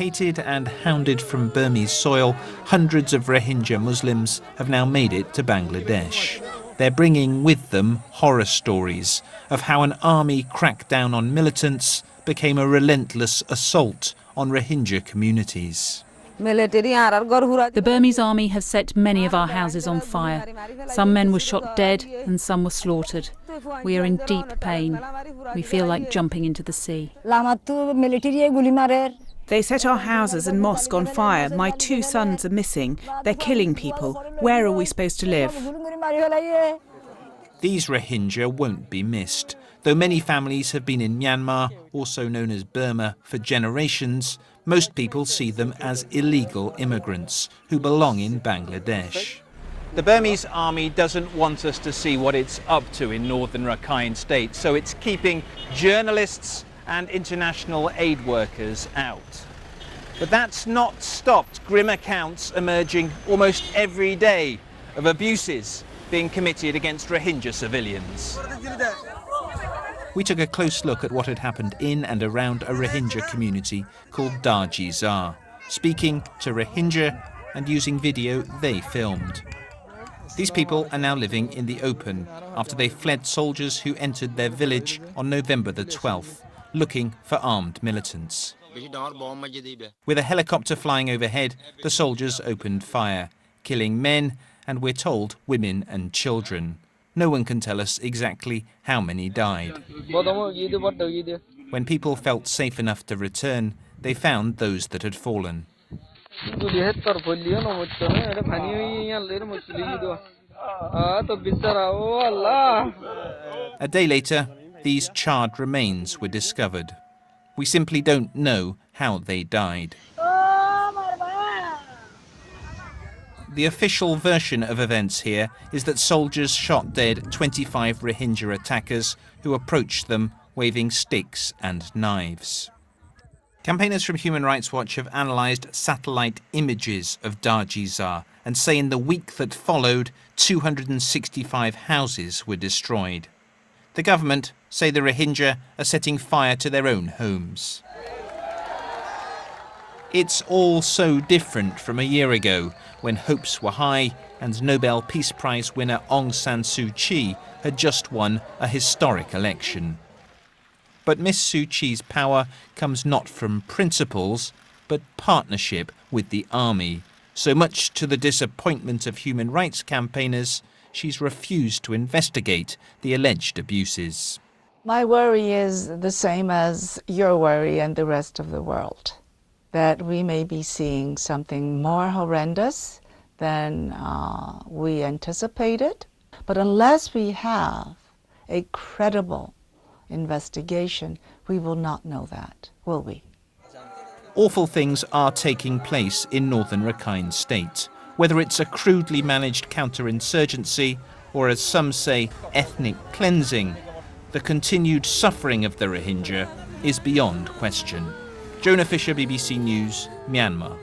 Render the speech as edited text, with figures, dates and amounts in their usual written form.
hated and hounded from Burmese soil, hundreds of Rohingya Muslims have now made it to Bangladesh. They're bringing with them horror stories of how an army crackdown on militants became a relentless assault on Rohingya communities. The Burmese army has set many of our houses on fire. Some men were shot dead and some were slaughtered. We are in deep pain. We feel like jumping into the sea. They set our houses and mosque on fire. My 2 sons are missing. They're killing people. Where are we supposed to live? These Rohingya won't be missed. Though many families have been in Myanmar, also known as Burma, for generations, most people see them as illegal immigrants who belong in Bangladesh. The Burmese army doesn't want us to see what it's up to in northern Rakhine State, so it's keeping journalists and international aid workers out. But that's not stopped grim accounts emerging almost every day of abuses being committed against Rohingya civilians. We took a close look at what had happened in and around a Rohingya community called Darjizar, speaking to Rohingya and using video they filmed. These people are now living in the open after they fled soldiers who entered their village on November the 12th, looking for armed militants. With a helicopter flying overhead, the soldiers opened fire, killing men and, we're told, women and children. No one can tell us exactly how many died. When people felt safe enough to return, they found those that had fallen. A day later, these charred remains were discovered. We simply don't know how they died. The official version of events here is that soldiers shot dead 25 Rohingya attackers who approached them waving sticks and knives. Campaigners from Human Rights Watch have analysed satellite images of Darjizar and say in the week that followed, 265 houses were destroyed. The government say the Rohingya are setting fire to their own homes. It's all so different from a year ago, when hopes were high and Nobel Peace Prize winner Aung San Suu Kyi had just won a historic election. But Miss Suu Kyi's power comes not from principles, but partnership with the army. So much to the disappointment of human rights campaigners, she's refused to investigate the alleged abuses. My worry is the same as your worry and the rest of the world, that we may be seeing something more horrendous than we anticipated. But unless we have a credible investigation, we will not know that, will we? Awful things are taking place in northern Rakhine State, whether it's a crudely managed counterinsurgency or, as some say, ethnic cleansing. The continued suffering of the Rohingya is beyond question. Jonah Fisher, BBC News, Myanmar.